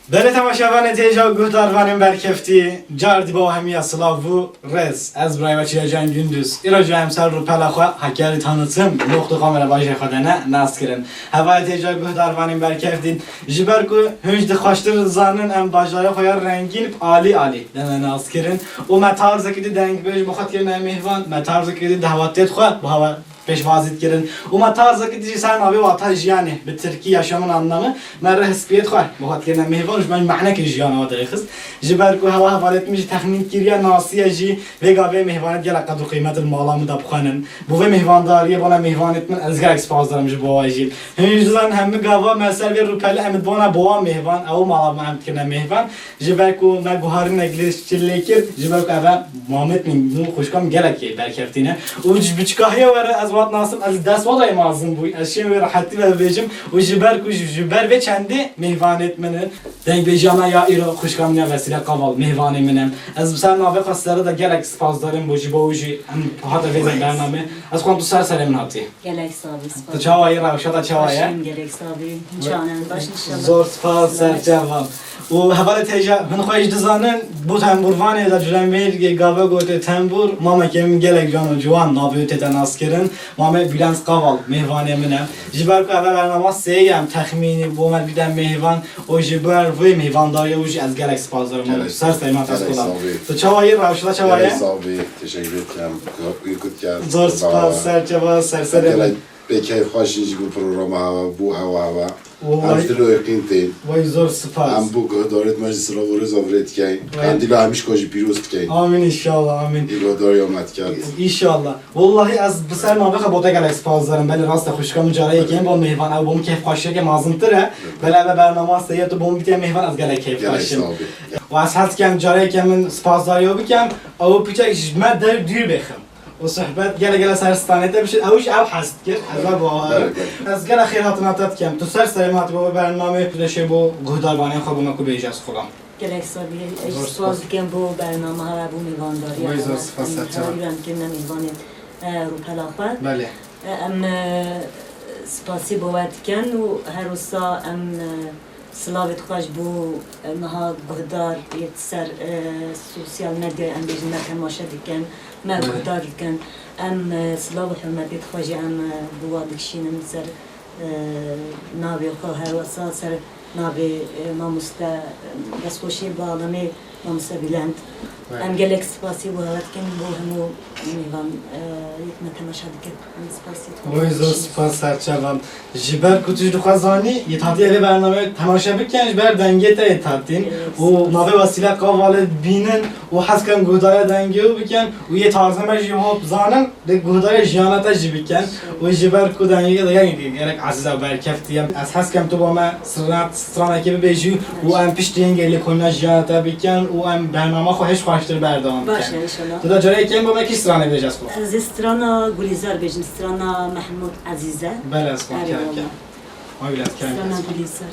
بله تماشاوان تیجا گهداروانیم برکفتی جاردی با همی اسلاو رز از برای بچه جان gündüz ایراجو همسر رو پلاخو حکاری tanıtım نقطه کاملا باشه خودنه ناس کردن هوای تیجا گهداروانیم برکفتی جبر کو هنج دخواشتر زانن ام باجای خویار رنگین عالی عالی دم ناس کردن و متارز کدی دنگ بیش بخاط کردن مهوان متارز کدی دعوتت خو bu hava peşvazit girin. Uma tarzı ki dizi sen abi vataj yani bir Türkiye yaşamın anlamı. Merre hespiyet var. Bu hat kena mehvan ben ma'na ki jiyan o da kız. Jiber ku hava havaletmiş tahmin kiriya nasiye ji ve gabe mehvanet gel kadro kıymet malamı da bukhanın. Bu ve mehvandariye bana mehvan etmen azgar ekspazlarımız bu ajil. Hemizden hem gava mesel ve rupeli hem bana boğa mehvan au malam hem kena mehvan. Jiber ku me guharin eglis çillekir. Jiber ku ava Muhammed min bu hoşkam gelek ki berkeftine. Uç biçkahiye var az وقت ناسم از دست والای مازن بوی اشیاء و راحتی و بیشم و جبر و چندی مهوانت منه دنگ بیجانا یا ایرو خوشکامی وسیله قوال مهوانی منم از بسر ناوی قصداره دا گلک سپاس داریم بوجی بوجی هم حتی ویزن برنامه از خواهم تو سر من هاتی گلک سابی سپاس تو چاوایی روشتا چاوایی گلک سابی جانن باش انشالله زور سپاس سر جواب و حوالی تیجا من خواهیش دزانن بو تنبوروانی دا جرمیر گاوه گوته تنبور ماما کم گلک جان و جوان نابیوت تناس کرن ماما بیلانس قوال مهوانی منم جبر که اول برنامه سیم تخمینی بو من بیدم مهوان و جبر وی مهوان داری و از گلک سپاس دارم سر سیمت از کلام تو چاوایی روشتا چاوایی؟ Sabi, teşekkür ederim. Uygut geldi. زور سپاس سر جواب سر سر Bekeyf hoşinci bu programa bu hava. والله Amsterdam öğretim. وای زور سپاس Am bu dört meclis ravoruz avretken. Andilo hamiş koji pirust kein. آمین inşallah آمین İlo doryumat kağıt. İnşallah. Vallahi az bu ser navê xebota gelek spazlarım. Beli rast xoşkam cariye kim bu mehvan ev bu keyf xaşır ki mazındır ha. Beli ev bernama seyet bu bir mehvan az gelek keyf Gelek xaşım. sabi. و از هست کم جاره کمن سپاسداری رو بکم او پیچه جمع در دیر بخم و صحبت گله سرستانه تا بشه اوش او هست کرد از باور از گله خیر هاتناتت کم تو سر سلامت با برنامه پلشه با گهداربانی خوب ما کو بیجاست خودم گلک سابی سپاس دیگه بو برنامه ها و بو میوانداری وای زور سپاس تقریبا که نمیوانید رو پلاخه بله ام سپاسی بود کن و هر روزا ام سلاوت خوش بو نها گهدار یک سر سوسیال مدیا ام بیشتر تماشا دیکن ما گهدار دیکن ام سلاوت حرمتی خوشی ام بوادکشینم سر ناوی خو هر وسا سر ناوی ماموستا دستخوشی بالامه ماموستا بلند ام گلک سپاسی بو هات کن بو همو میوان یک نتماشا دیکن سپاسی وای زور سپاس سرچوام جبر کتوش دو خزانی یه تاتی الی برنامه تماشا بکنش بر دنگه تا یه تاتین و ناوی وسیله قواله بینن و حس کن گهدار دنگه و بکن و یه تارزه مجی ها بزانن ده گهدار جیانتا جی بکن و جبر کو دنگه دیگه گرک عزیز و برکفتیم از حس کم تو با ما سرانه که ببیجی و ام پیش دینگه الی کنه جیانتا بکن و ام برنامه خواهش خواشتر بردام باشه بکن انشالله تو دا جاره کم با ما کی سرانه بیجاز خود از استرانا گلیزار بیشتر استرانا محمود عزیزه بله از خود آره کرد والله. ما بلاد کرد استرانا گلیزار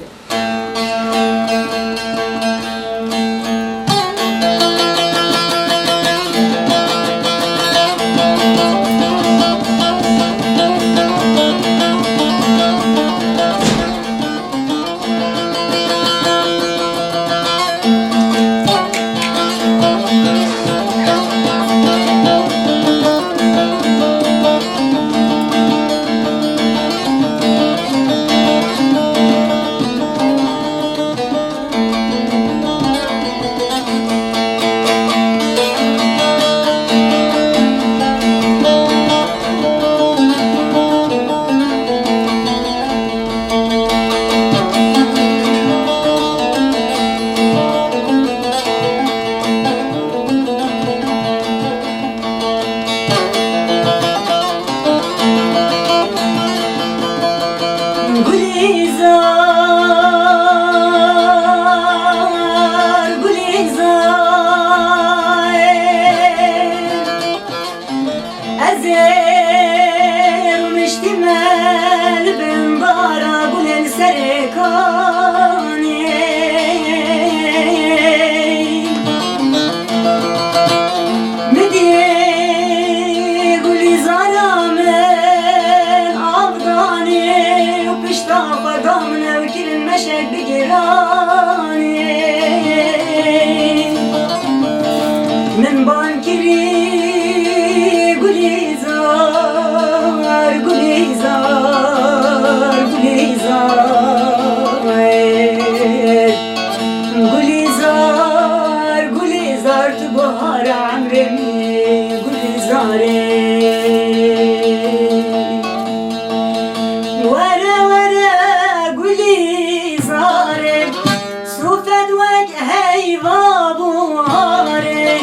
هيوا بوهاري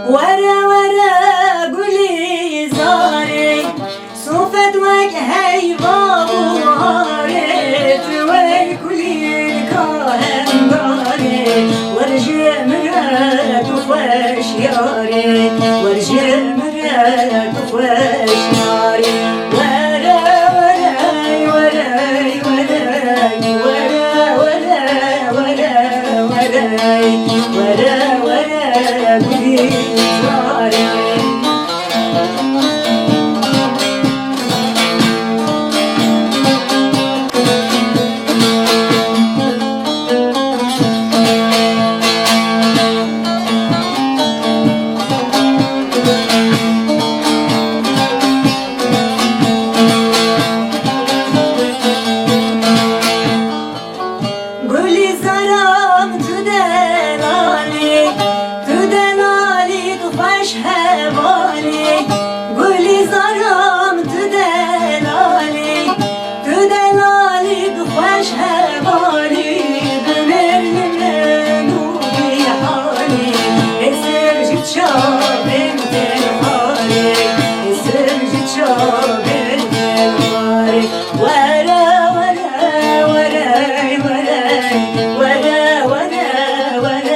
ورا ورا قولي زاري صوفت وك هيوا بوهاري توي كلي كاهن داري ورجع مرات وفاش ياري ورجع مرات وفاش ياري ورا وراي وراي وراي ورا ورا ورا وراي ورا ورا قولي زاري قولي زرام تدلالي تخش هوالي قولي زرام تدلالي تخش هوالي بمر منوبي حالي اسر جيت شاب انت الخالي اسر جيت شاب انت الخالي ورا ورا وراي وراي ورا ورا ورا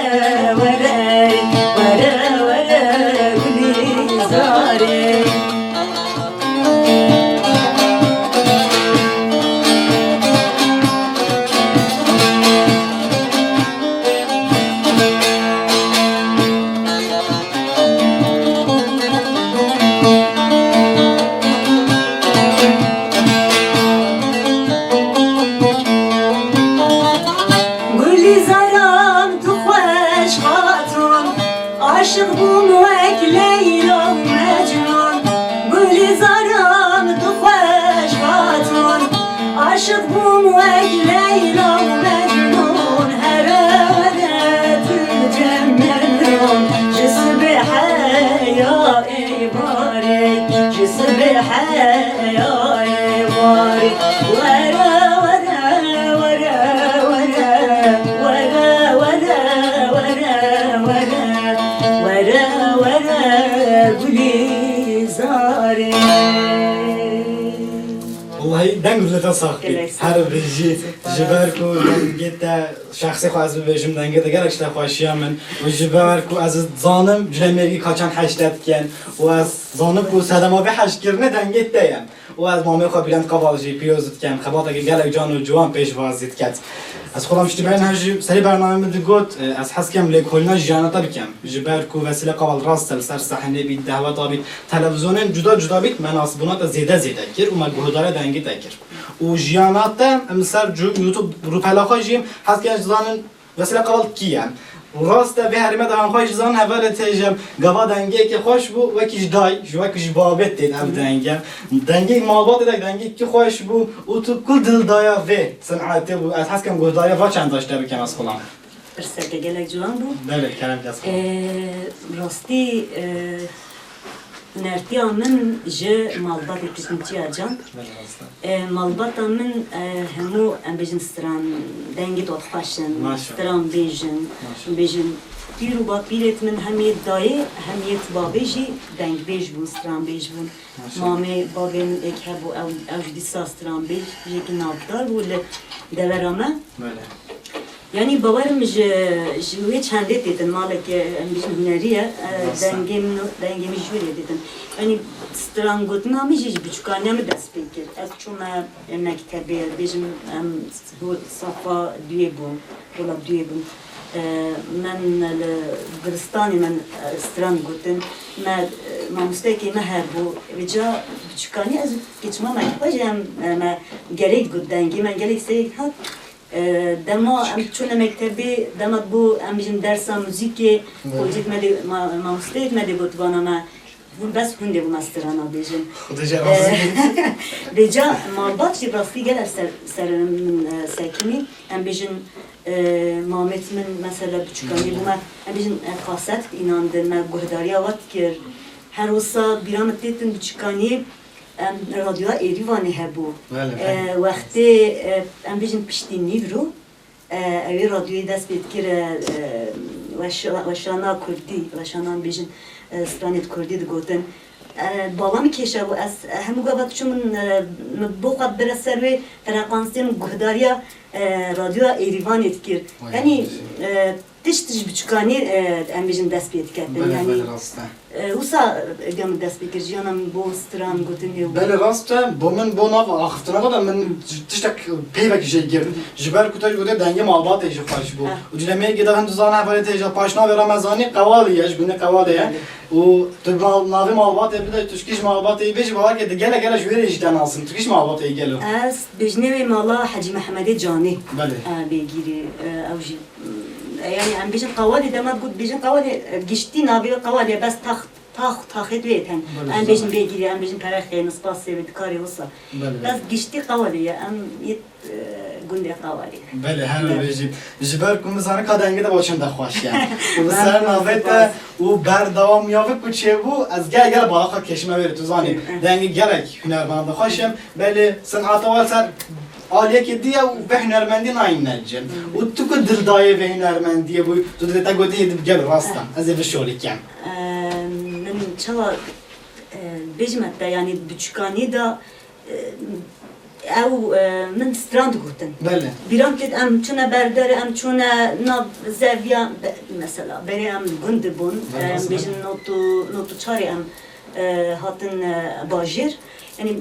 وراي ورا ورا قولي زاري قولي زرام تخوش خاطون عاشق بوم وك ليلى ومجنون قولي زرام تخوش خاطون عاشق بوم وك ليلى ومجنون هرا ورا تجملون جسم حياء باري جسم حياء باري ورا ورا ورا ورا ورا ورا ورا ورا ورا قولي زاري والله دنگ لتا ساختی گلک هر بیجی جبرکو دنگیت شخصی خو از ببیجم دنگیت گلک شتا خوشیم من و جبرکو از زانم جلمری کاچان حشتت کن و از زانم کو صدما به حشت کرنه دنگیت دیم و از مامی خو بیلند قوالجی پیوزت کن خبات اگه گلک جان و جوان پیش وازید کت از خودم شتی بین هجی سری برنامه من دگوت از حس کم لکولنا جانتا بکم جبرکو وسیله قوال راست سر صحنه بید دعوت آبید تلویزیون جدا جدا بید مناسبونات زیده زیده کر و مگهودار دنگی تکر و جیانات امسر یوتیوب رو پلاخای جیم حس که زانن وسیله قوال کیم و راست به هرمه دهان خواهش زان اول تیجم گوا دنگی که خوش بو و کیش دای جو کیش بابت دید اب دنگی مالبات دید دنگی که خوش بو و تو کل دل دایا و صنعت بو از حس کم گوه دایا و چند داشته بکم از خودم برسه گلک جوان بو بله کلم کس راستی نرتیا من جه مالباتی کشمچی جان مالباتا من همو ام بیجن ستران دنگی داد خوشن ستران بیجن پیرو با پیرت من همیت دایه همیت بابیجی دنگ بیج بون ستران بیج بون مامی بابین ایک هبو او جدیسا ستران بیج یکی نابدار بو لدورامه یعنی باورم جوی چنده دیدن مالک بیشتر هنریه دنگم جوری دیدن یعنی سترانگوت نامی جیج بچکانیم دست بگیر از چون مکتبی بیشم صفا دوی بوم ولا دوی بوم من گرستانی من سترانگوتن ما مستکی ما هربو رجا بچکانی از کچما مکتبی ما گرید گود دنگی من گرید سید هات دما چون مکتبی دما بو ام بیشم درس موزیکی کوچیک مدی ما مستید مدی بود وانا ما بس هنده بو مسترانا بیشم رجا ما باتشی راستی گل سر ساکنی ام بیشم مامت من مثلا بچکانی بو ما ام بیشم خاصت ایناندن ما گهداری آوات کر هر روزا بیرام تیتن بچکانی رادیو ایریوانی هبو وقتی ام بیشم پشتی نیورو اوی رادیوی دست بید کر وشانا کردی وشانا بیشن استانیت کردی دگوتن بالا میکشه و از همو گفت چون من بخواد بره سروی فرقانسیم گهداریا رادیو ایریوانیت کرد یعنی تشتش بچکانی ام بیشن دست بیت کردن بله یعنی بله راسته وسا قام دست بکر جانم بو سترام گوتن یو بله راسته با من با ناف آخرتنا قدم من تشتک پیوکی şey girdim. جبر کتاج بوده دنگ مالبات ایجا پاش بود. و جنمیه گدا هم دوزان حوالی تیجا پاشنا به رمضانی قوالیش بونه قوالیه. و تو ناوی مالبات بده تشکیش مالبات ای بیش باور که گله گله جوری ایجدن alsın. تشکیش مالبات ای گلو. از بجنوی مالا حجی محمد جانی بله. بگیری اوجی yani em bijin qawali demet gut bijin qawali gişti nabi qawali bas taxit veten em bijin begiri em bijin paraxey nisbası ve kari olsa bas gişti qawali ya em yet gunde qawali بله همه بیشی جبر کم زنه کادنگی ده باشن دخواش yani. و سر نافت و بر دوام یافت کوچه بو از گل بالا خود کشمه بری تو زانی دنگی گلک هنرمند خوشم بله صنعت اول سر عالیه که دیه و به هنرمندی ناین نجن و تو که دردایه به هنرمندیه بوی تو دیتا گودی یدی گل راستم از این شوری کم من çala bijmet de yani büçükani da ev min strand guten بله biram ket em çuna berder em çuna nav zevya mesela beri em gunde bun bijin notu çari em hatin bajir yani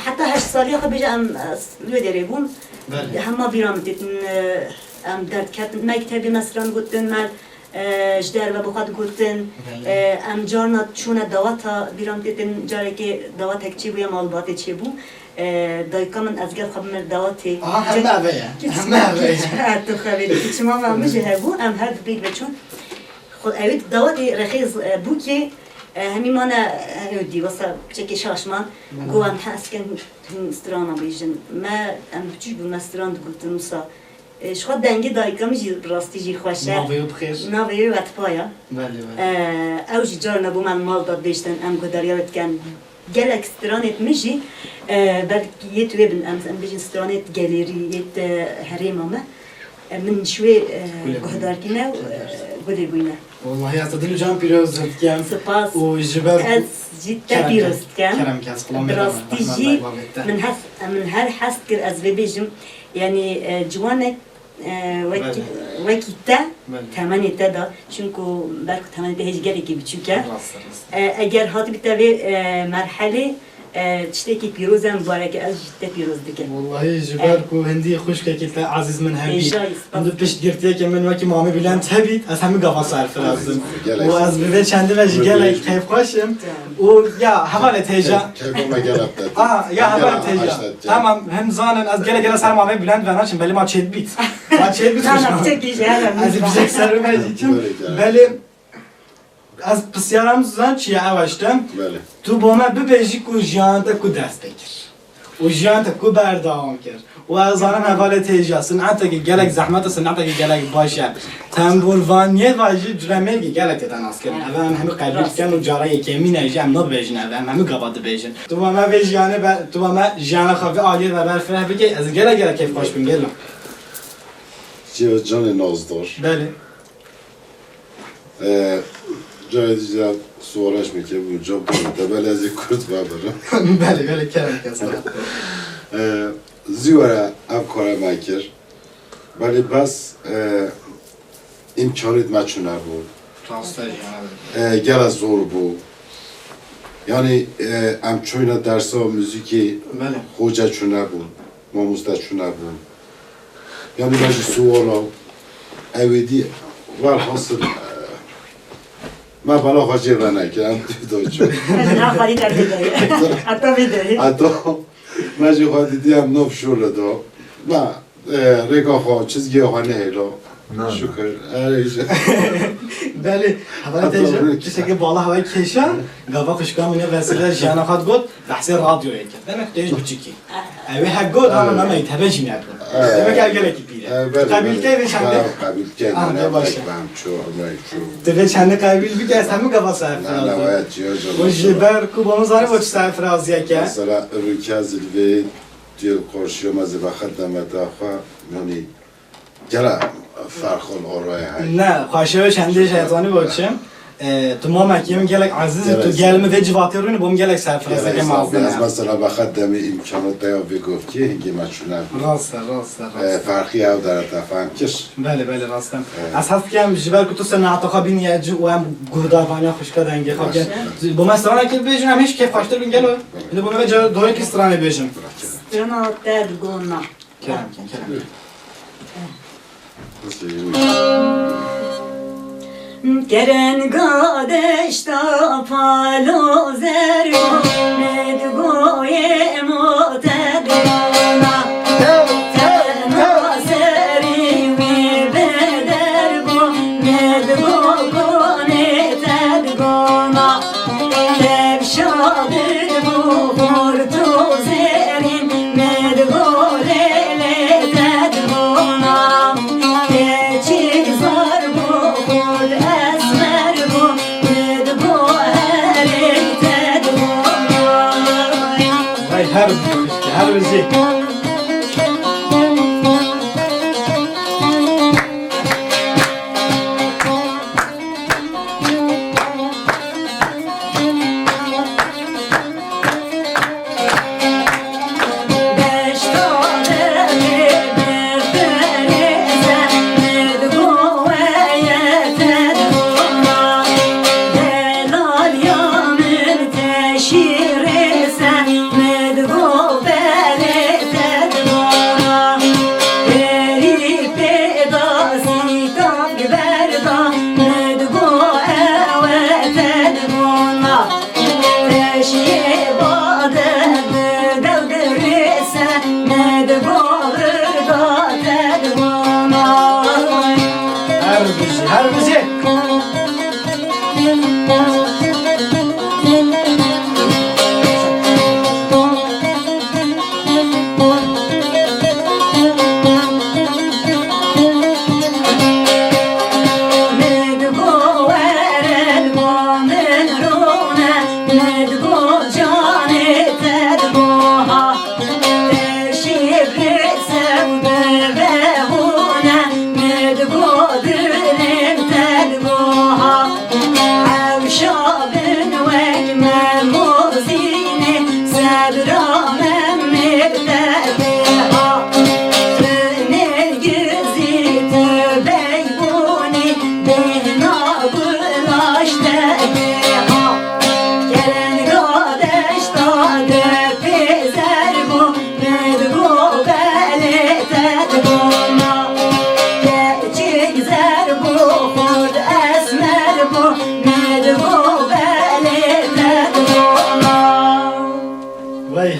hatta haş saliye kabija em lüdere bun بله hema biram detin em dert ketin mektebi mesran guten mel جدار و بخاد گفتن ام جارنا چون دوات بیرام دیدن جاری که دوات چی بود یا مالبات چی بود دایکا من از گل خبر دواتی همه اوه همه اوه تو خبری که شما ما مجه هبو ام هر بیگ بچون خود اوید دواتی رخیز بو که همی مانا دی واسه چکی شاشمان گوام هست کن استرانا بیشن ما ام بچوش بو مستران گفتن وسا شخو دنگی دایکامی جی راستی جی خوشه ناویو بخیر ناویو وطپایا بله بله اوجی جار نبو من مال داد بیشتن ام گداریا بتکن گل اکسترانت میشی بلکه یه توی بن ام بیشتن استرانت گلیری یه هریم همه من شوی گهدار کنه و گلی بوینه والله يا تدلو جام بيروز كام سپاس وجبر از جیتا پیروست کن كلام كاس خلام دراستی جی من هر حست کر از ببیجم یعنی جوانک وکی تا تمانی تا دا چونکو برکو تمانی تا هیچ گلی که بچوکه اگر هات بیتوی مرحله تشتكي بيروزا مبارك از جدا بيروز دكان والله جباركو هندي خوش كيكتا عزيز من هبي عندو بيش ديرتيا كمان وكي مامي بلان تهبيت از همي قفا صار فرازم واز ببي چنده وجي گلك كيف خوشم و يا حواله تيجا كيفما قلبت يا حواله تيجا تمام هم زانن از گله گله سر مامي بلان وناشم بلي ما چيد بيت ما چيد بيت انا بتكي جالا از بيجك سر وجي بلي از پسیارم زن چیه اوشتم بله تو با من ببیجی که جیانتا کو دست بکر و جیانتا کو بردام کرد و از آن اول تیجا صنعتا که گلک زحمت صنعتا که گلک باشه تنبوروانیه واجی جرمه که گلک تناس کردن اول هم همه قلبی کن و جارای کمی نیجی هم نبیجن اول هم همه قباده بیجن تو با من بیجیانه تو با من جیانه خواه آلیه و برفره بگی از گلک گلک کیف خوش بین گلم جان نازدار بله جای دیگر سوالش میکنه اونجا بوده بله از یک کرد ببرم بله بله کرم کسا زیوره ام کاره مکر ولی بس امکانیت مچونه بود گل از زور بود یعنی ام چوینا درسا موزیکی بله خوجه چونه بود ماموزده چونه بود یعنی مجی سوالا اویدی والحاصل ما بالا خواهی را نکرم تو چون نه خالی در بدایی حتی بدایی حتی مجی خواهی دیدی هم نوف شوره دا ما رگا خواه چیزگی خواه نهیلا شکر بله حوالا تیجا کسی که بالا هوای کشن گاوا خوشگاه منی وسیله جانا خواهد گود بحثی رادیو یکت دمک تیج بچکی اوی حق گود اما نمی تبجی نبود دمک اگه کی پیره قبیل که به چنده قبیل که نه باشه دفعه چنده قبیل بگه از همه گاوا صرف و جبر کو با مزاره با چه صرف رازیه که مثلا روی که از الوی توی قرشی و مزه بخد دمت آخوا یعنی گره فرق الآرای های نه خواهشه چندی شیطانی باشم تو ما مکیم گلک عزیز تو گلم و جواتی رو بوم گلک سرفرازه که مازده از مثلا بخدم امکانات دیا بگفت که هنگی مچونه راست فرقی او در تفهم کش بله راستم از هست که هم جبر که تو سن عطاقا بین یه جو و هم گوداربانی خوش کدنگی خواب که با مسترانه که بیجون همیش که خوشتر بین گلو اینو بومه به جا دوی که سترانه بیجون سترانا تدگونا کرم Geren gadeshta palo zergo medgoye motedona tena seri mi bedergo medgo kone tedgona tevşadir bu hortu zerin medgo lele tedgona keçik zar bu hor esmer bu medgo erik tedgona vay her bizi her bizi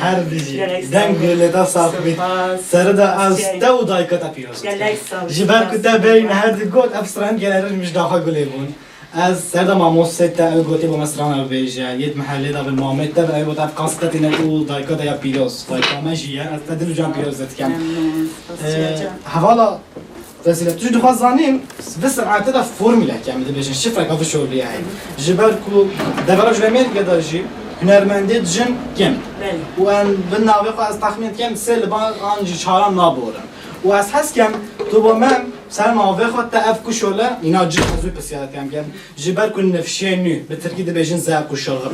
her bizi den gülede sabit serda az da dayka piyoz jiber kuta beyin her got afstran gelir müjdaha gülebun از سرد ماموس سته او گوتی با مصران او بیجه ید محله دا بالمامت دا او بطف قصدت اینه او دایکا دا یا پیروز دایکا مجیه از تدلو جان پیروزت کم حوالا رسیله توش دخواست زانیم به سرعته دا فرمیله کم ده بیجن شفره کافه شغلیه هی جبر کو دورا جرمیر گدا جی هنرمنده جن کم و ان بالناوی خو از تخمین کم سه لبان آنجی چاران نابورن و از هست کم تو با من سر ناوی خود تأف کشوله اینا جی خزوی پسیارت کم کم جبر کن نفشه نو به ترکی ده بیجن زیب کشلغم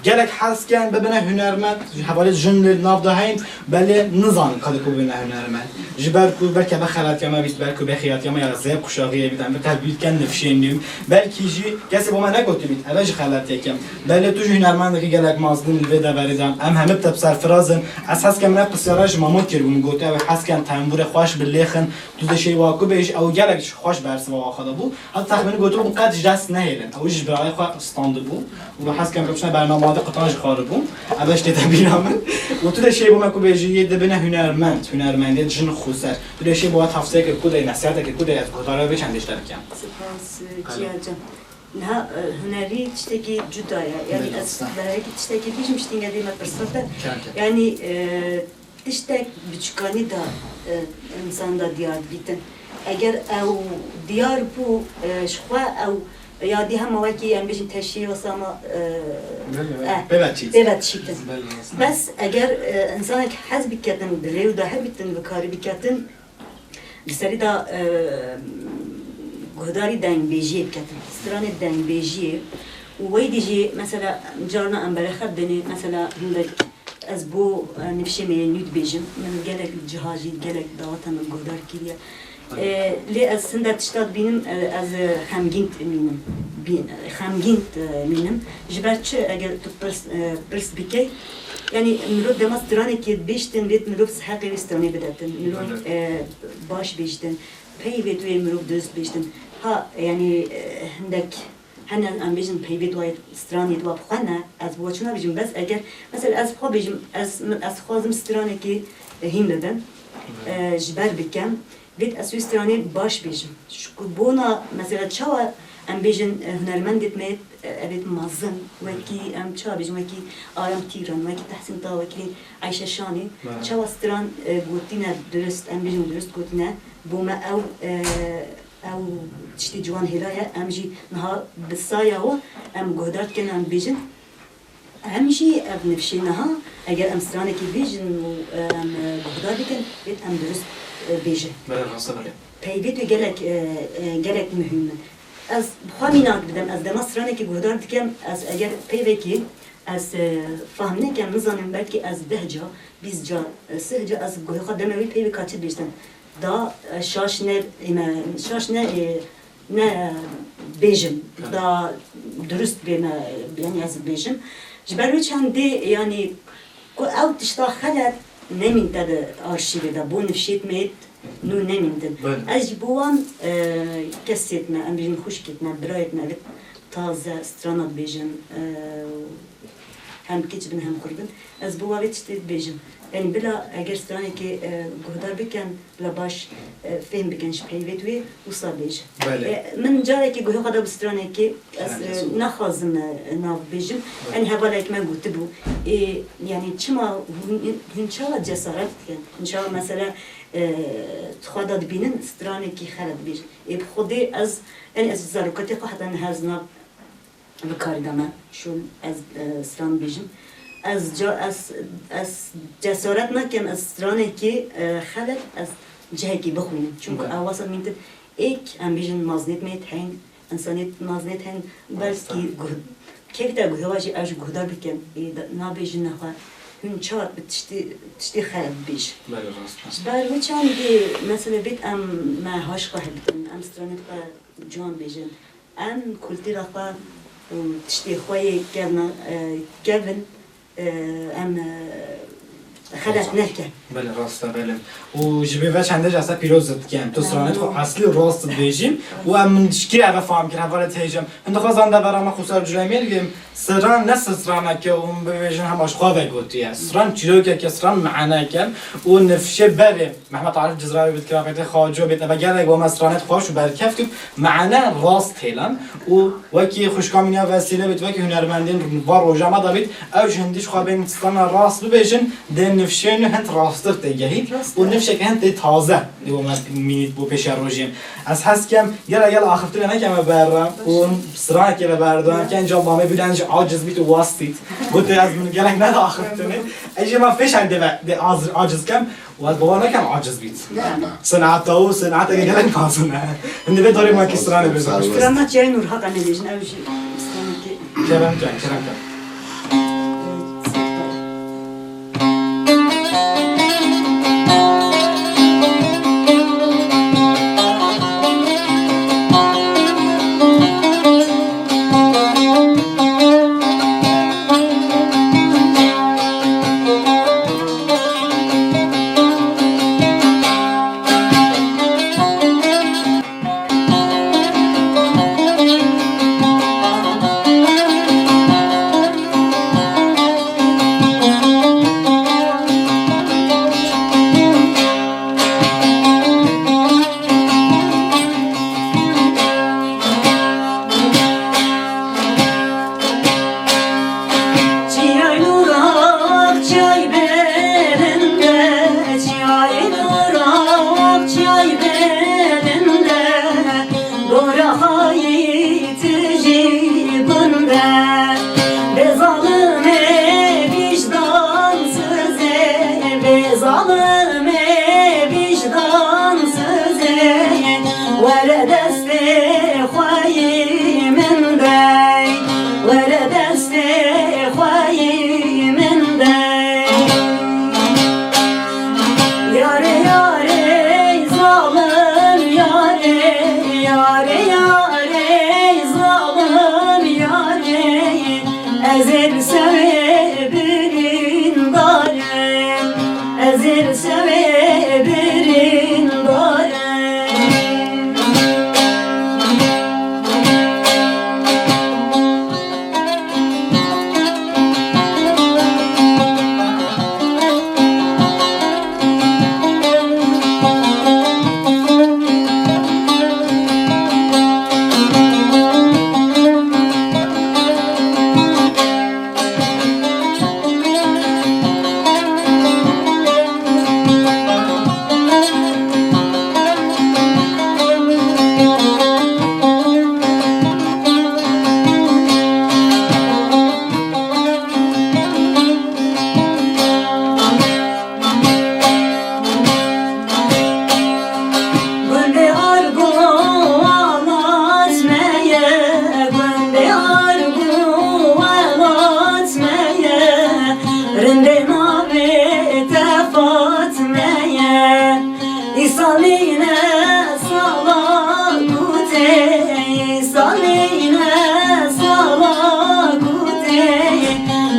گلک حس کن ببینه هنرمند حوالی جن ناف ده هین بله نزان کده کو ببینه هنرمند جبر کو بلکه بخیرات کم بیست بلکه بخیرات کم یا زیب کشلغیه بیدن به تبیید کن نفشه نو بلکی جی کسی با من نگوتی بید اوج خیرات کم بله تو هنرمند که گلک مازدین الویدا بریدم هم همه بتب سرفرازن از حس کم نه پسیارش مامود کردم گوته و حس کن تنبور خوش بلیخن تو دشی واکو بیش او گلک خوش برس و آخدا بو حتی تخمین گوتو اون قد دست نهیلن اوش برای خو استاند بو و حس کم روشن برنامه ده قطعش خارج بو ابش تبیرامن و تو دشی بو مکو بیش یه دبنه هنرمند جن خوسر تو دشی بو تفسیر که کد نصیحت که کد از گزاره به چندش در کم سپاس جیاجم نه هنری تشتكي جدايا يعني برای تشتكي بيش مش تنقدي ما فرصته يعني تشتك بچکانی دا انسان دا دیار بیتن اگر او دیار بو شخوا او یادی هم وکی ام بیشن تشییر و ساما ببتشیتن بس اگر انسان حزب بکتن بریو دا بیتن بکاری بکتن لسری دا گهداری دنگ بیجی بکتن استران دنگ بیجی و وی دیجی مثلا جارنا ام برخد دنی مثلا هندک از بو نفشه می نود بیجم من گلک جهازی گلک داوتن گهدار کریه لی از سنده تشتاد بینم از خمگینت مینم خمگینت مینم جبر چه اگر تو پرس بکی yani millet demas strane ki beşten vet millet hakkı ve strane bedaten millet baş beşten pey vet ve millet düz beşten ha yani hendek hemen ambijin pey vet ve strane dua bkhana az bu çuna bijim bas eğer mesela az xo bijim az xozum strane ki himleden jber bikem vet az strane baş bijim şu buna mesela çava ambijin hünermend etmeyet evet mazın وکی ام چه بیشتر وکی آرام تیران وکی تحسین تا وکی عیشه شانی چه وستران گوتینه درست ام بیشتر درست گوتینه بوم او تشتی جوان هلایه ام جی نه بسایه و ام گهدارت کن ام بیشتر ام جی اب نفشی نه اگر ام سترانه کی بیشتر ام گهدار بکن بید ام درست بیشتر. بله راست بله. پیوید و گلک مهمه. از خواهمینات بدم از دماسترانه که گهدار دکم از اگر پیوکی از فهمنه کم نزانم بلکه از 10 جا 20 جا 3 جا از گوه خود دموی پیوی کاتید بیشتن دا شاش نه بیجم دا درست بیم یعنی از بیجم جبرو چنده یعنی که او تشتا خلط نمین تد آرشیوه دا بو نفشید مید نو نمیدن. از بوان کسیت نه ام بیشتر خوش کت نه برایت نه تازه استرانات بیشتر هم کیچ بن هم قربن از بوان ویتشتید بیشتر. یعنی بلا اگر استرانی که گهدار بکن بلا باش فهم بکنش پیوت وی وصل بیشتر. من جایی که گوه خدا بسترانی که از نخازم ناف بیشتر. یعنی حوالی که من گوته بو یعنی چما هنچالا جسارت کن هنچالا مثلا خدا دبینن استرانی کی خرد بیش. ای خودی از یعنی از زاروکتی قحطان هزنا بکاری دامن شون از استران بیشم. از جسارت نکم از استرانی کی خرد از جهی کی بخونیم. چون که آوازم می‌دید ایک ام بیشن مازنیت می‌ت هنگ انسانیت مازنیت هنگ بلکی گود. کیف تا گوهواجی آج گودار بکن. نابیشن نخواه. هن چهار تشتی خرد بیش. بله راست. بر وچان دی مثلا بیت ام ما هاش خواهدن ام استرانت خوا جوان بیشن ام کلتیر خوا تشتی خوای کردن ام خدات نکن. بله راست بله. و جبه و چنده جسته پیروز کردم. تو استرانت خو اصلی راست بیشیم و من شکی اول فهم کردم وارد هیجم. هند خوازنده برام خسر جرمی میگم سران نس سرانه که اون بیشتر همش خوابه گوییه. سران چیلو که سران معنی کن و نفشه بره. محمد عارف جزراوی بود که رفته خواجو بیت و گره گم سرانت خوش و برکفتیم معنی راست هلن و وکی خوشکامینیا وسیله بیت وکی هنرمندین وار و جامعه دابید اوج هندیش خوابه سران راست بیشن دن نفشه نه هنت راستر تگهی و نفشه که هنت تازه دیوم مینید بو پیش روزیم. از هست کم گله آخرتر نکم برام و سران که بردارم که انجام بامه بیدنج عاجز بیت و واسطید. گفت از من گله نه آخرتونه. اجی ما فیش عنده عاجز کم و از بابا نکم عاجز بیت. صنعت او صنعت اگه گله پاسونه. هنده به دوری ما کسرانه بزنم. استرانات جای نور حق ندیشن اوجی. کرم جان. Zalime vicdansız yare zalim yare Ezel sevebirin dare Ezel sevebirin dare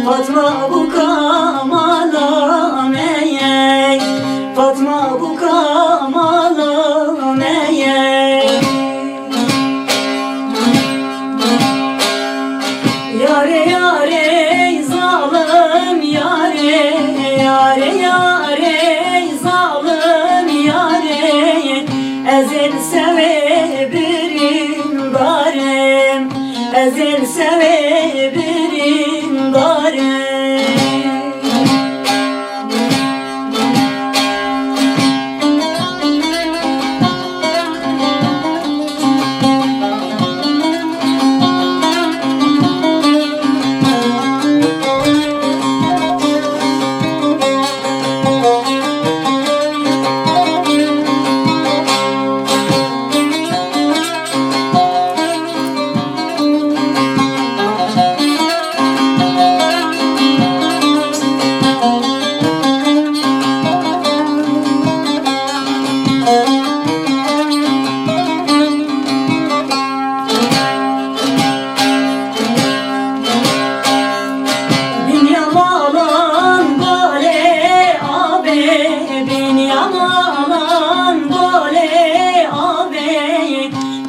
Fatma bu kamala meyey Fatma bu kamala meyey Yare yare zalim yare Yare yare zalim yare Ezel sevebirin barem Ezel sevebirin barem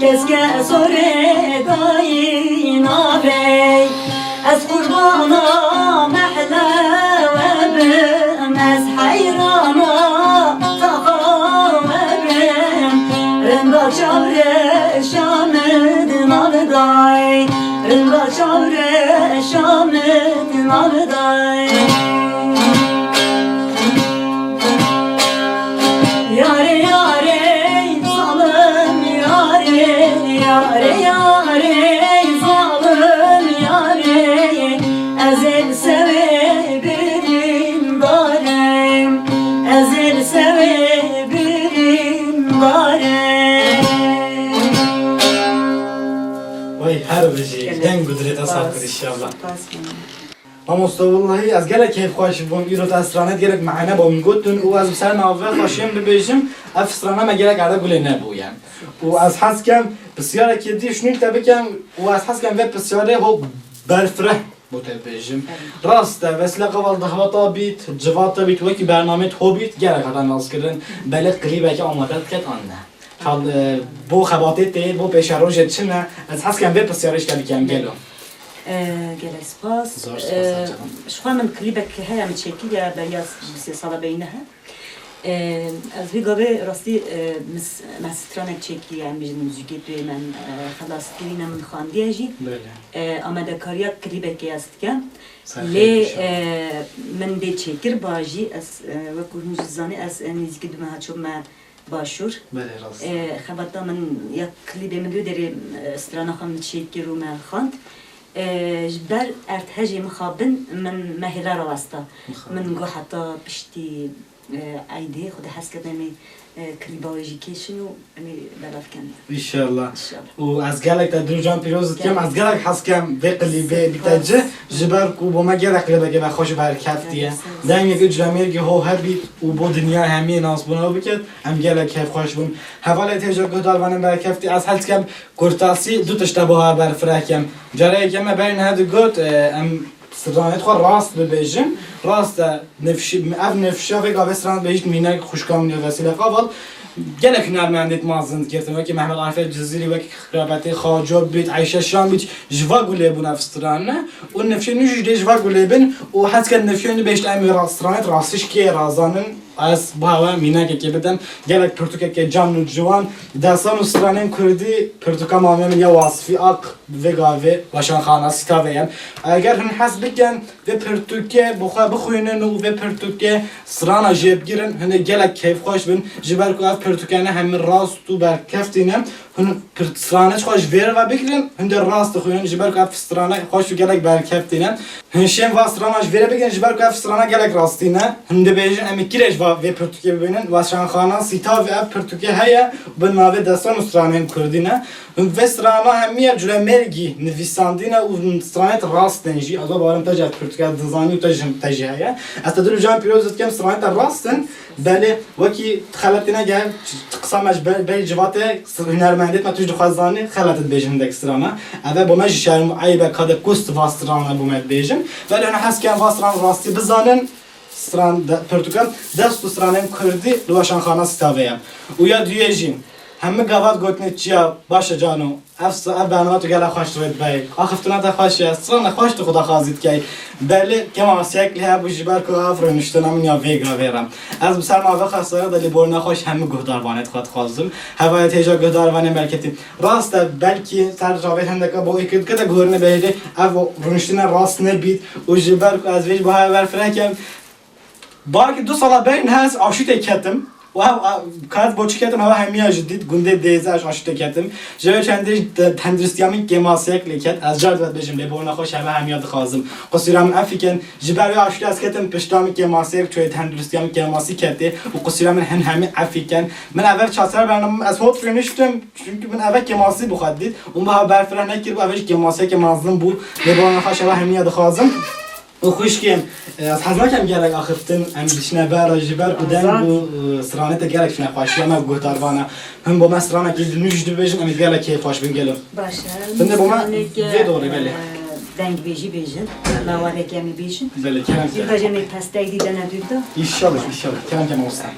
Keşke sore dayına bey Ez kurbana mehle ve bim Ez hayrana taha ve bim Rında çavre şamedin avday Rında çavre şamedin avday Yare yare zalim yare Yare yare zalim yare Ezel sevebirin barem Ezel sevebirin barem Vay her beci den kudrete sakır inşallah. Ama vallahi az gelek keyif خوش بوم ایرو تاسرانه گرک معنا بوم گوتن و از سر ناوه خوشیم ببیجم افسرانه ما گرک عرب گله نبویم و از حس کم بسیار کدی شنو تبی کم و از حس کم و بسیاره هو برفره بو تبیجم راست وسلا قوال دهواتا بیت جواتا بیت و کی برنامه تو بیت گرک هدن واس کردن بله قریبه که آماده کت آنه حال بو خباتت بو پیشروج چنه از حس کم و بسیارش کدی کم گلو Gelek spas. Şu an ben klibek haya mı çekiyor beyaz bir sala beynها. Az bir gabe rasti mesranek çekiyor yani bizim müzik diye ben خلاص كلنا من خانديجي. Ama da kariyer klibek yazdıkken. Le من de çekir baji az ve kurmuş zani az müzik düme çok ma başur. خبرتا من ya klibe mi deri strana kham çekir و ma khand. جبال ارتهجي مخابن من مهلا رواستا من جو حتى بشتي عیدی خود حس کردم کلیباویجی کشن و امی بلاف کن ایشالله انشالله و از گلک تا دو جان پیروز کم از گلک حس کم بقلی به بیتجه جبر کو با ما گلک لیدا که بخوش برکت دیه دنگ یک جمعیر که هو هر بی و با دنیا همه ناس بنا بکد هم گلک هف خوش بون حواله تیجا گدال وانم برکت دی از حالت کم کرتاسی دو تشتبه برفره کم جاره کم بین هد گد ام سرانت خو راست ببیجم راست نفشی اف نفشا و گاو سرانت بهش مینه خوشکام نیو وسیله قابل گلک نرمندیت مازند کردم که محمد عارف جزیری و خرابت خواجه بیت عایشه شام بیت جوا گله بون افسترانه و نفشی نیش دی جوا گله بن و حس کن نفشی بهش امی راسترانت راستش که رازانن از باوا مینه که بدن گلک پرتوکه که جان و جوان دستان استرانن کردی پرتوکا مامم یا وصفی اق و گاوه وشان خانه سیتاویم اگر هن حس بگن و پرتوکه بخوینن و پرتوکه سرانا جیب گیرن هن گلک کیف خوش بن جبر کو اف پرتوکانه هم راست و بر کفتینه هن سرانه خوش ویر و بگیرن هن در راست خوینن جبر کو اف سرانه خوش و گلک بر کفتینه هن شیم و سرانه ویر بگن جبر کو اف سرانه گلک راستینه هن دبیجن امی کیرج و پرتوکه ببینن وشان خانه سیتا و اف پرتوکه هیا به ناوی دستان سرانه کردینه و سرانه همیه جلو مرگی نویساندینه و سرانه راست نجی از بارم تجربه پرتوکه دزانی و تجربه از تدل جان پیروز کم سرانه راستن بله وکی خلطنا جا قسمش بی جواته هنرمندیت ما توش دخوازانی خلطت بیجم دک سرانه اول با ماجی شرم عیبه کاد کوست واسترانه بومد بیجم ولی انا حس کم واستران راستی بزانن سران پرتوکال دست و سرانه کردی لوشان خانه ستاویم و یا دیجیم همه گواد گوتنی چیا باشه جانو افس برنامه تو گله خوش روید بای آخفتونه تا خوشی است سرانه خوش تو خدا خواهید که بله که ما سیکلی ها بوجی بر که آفر نشتنم یا ویگا ویرم از بسر ما به خواستاره دلی برنا خوش همه گهدار وانت خود خواستم هوای تیجا گهدار وانم برکتی راست بلکی سر جاوید هنده که با ایکد کده گهرنه بهیده او رونشتن راست نبید و جبر که از ویج با های برفره کم بارک 2 سال بین هست آشوت کتم و کات بچه کتم هوا همیشه جدید گنده دیزاش آشوت کتم جای چندی تندرستیامی که ماسیک لیکت از جاد وقت بچم لبورنا خوش هوا همیشه خازم قصیرم افکن جبری آشوت از کتم پشتامی که ماسیک توی تندرستیامی که ماسی کته و قصیرم همی افکن من اول چهار برنامه از هوت فرنیشتم چون من اول که ماسی بخواد دید اون با برفره نکرد و اولش که ماسی که مازن بود لبورنا خوش هوا همیشه خازم و خوش کیم از حزمه کم گلک آخفتن ام بشنه بر جبر کدن و سرانه تا گلک شنه خواشی اما گوتاروانه هم با من سرانه که نوش دو بیشن امی گلک خوش بنگلم باشه بنده با من وی دوره بله دنگ بیجی بیجن مواره کمی بیجن بله کرم این بجه می پسته دیده ندویده ایشالله کرم کم اوستم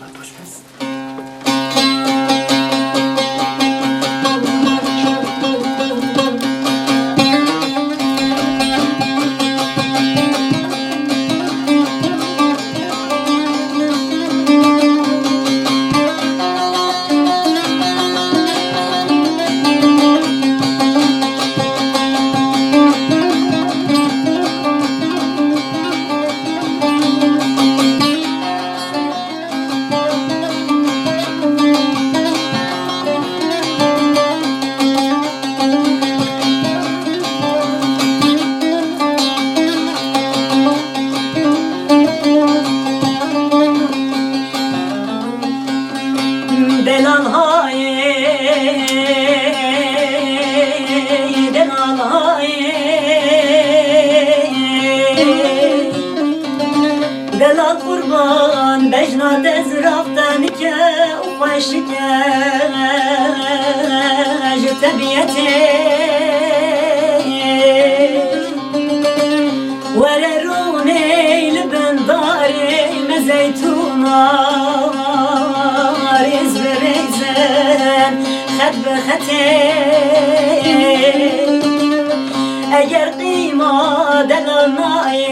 اگر قیمه دلنای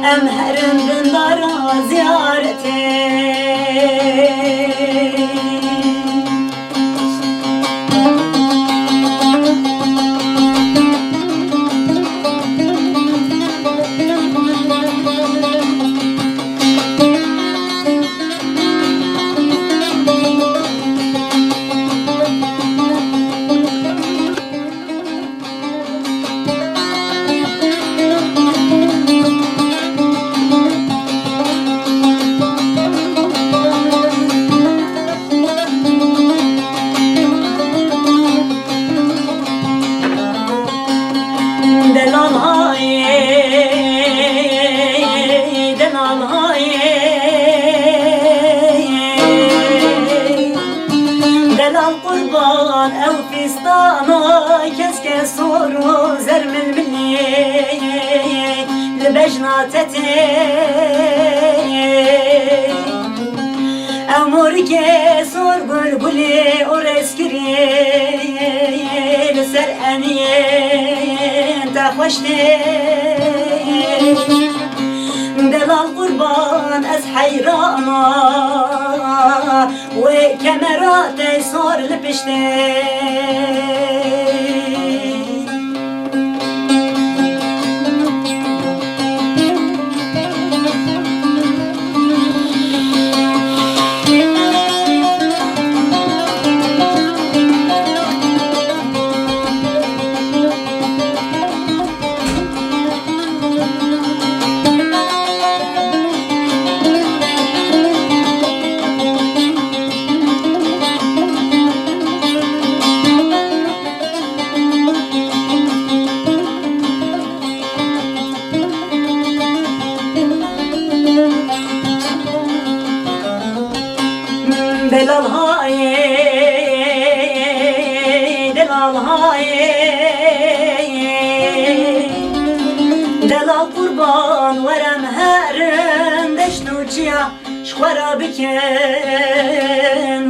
ام هرم بندارا زیارته Distana keske soru zermil milli Lebejna tete Amor ke sor gulguli or eskiri Ser eniyen ta hoşte Delal kurban ez hayrana Ve kemerate sor lipişte Delal haye, delal haye Delal kurban verem herin deşnuçya Şkvara biken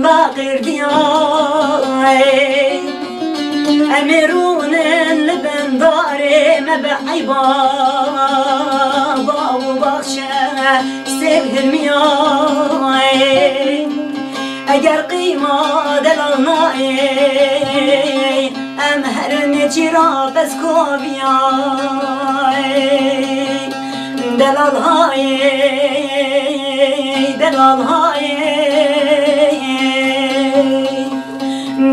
laqir diyay Emirunen libendare mebe ayba Bavu bakşe sevhirmiyay Eğer kıyma delalnayı Em herin çira peskoviyay Delal haye, delal haye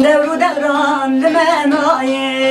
Devru devran limenaye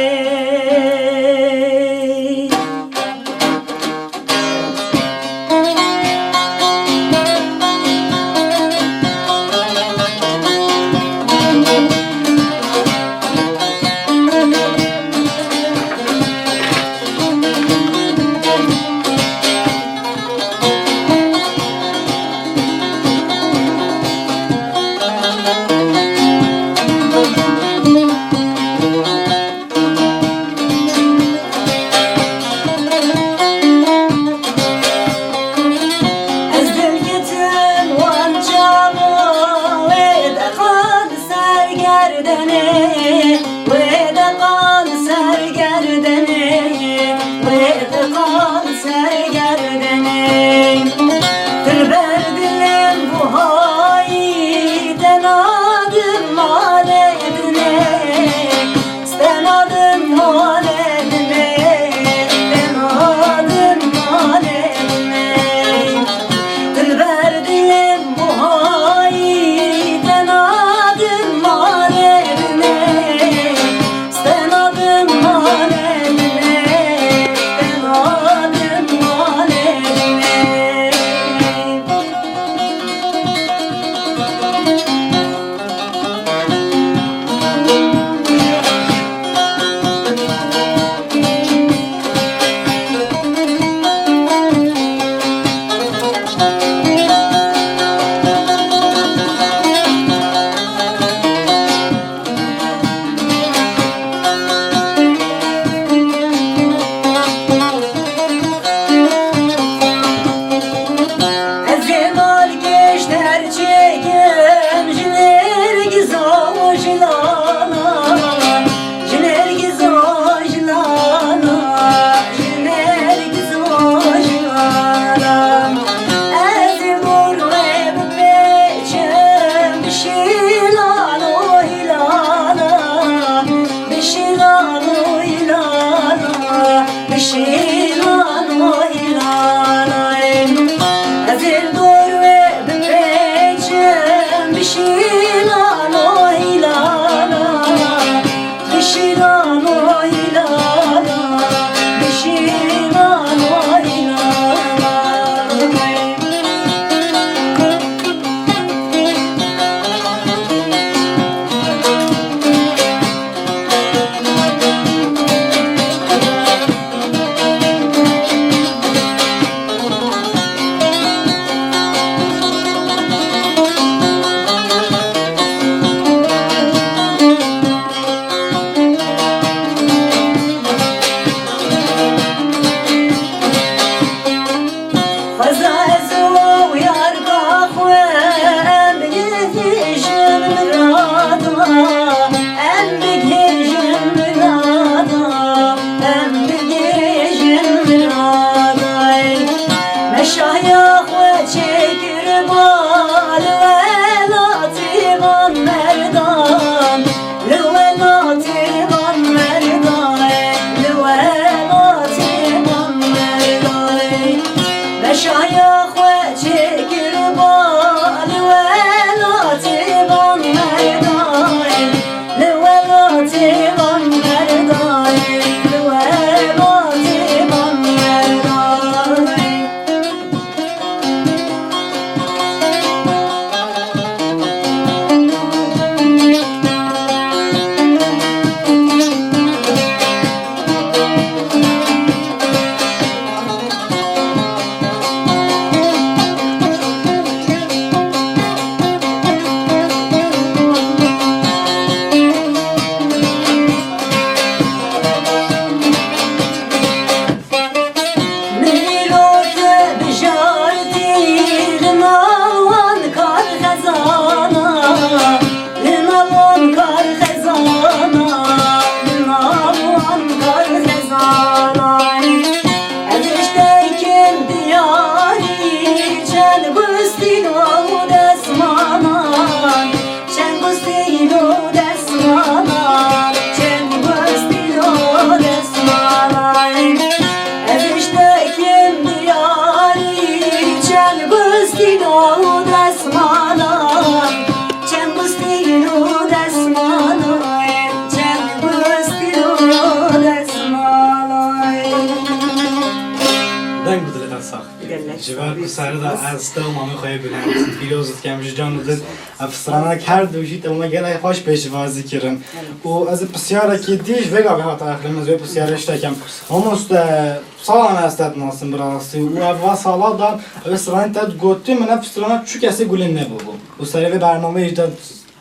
Serda az da mamı khoy bilen filozofik amcanıdır. Afsrana kar dojit ama gel hoş peşvazi kirim. O az psiyara ki diş ve gabi hata aklımız ve psiyara iştekem. Ama usta salana astat nasıl burası. O va salada Afsrana tad gotti men Afsrana şu kesi gulen ne bu. O sarı ve barname işte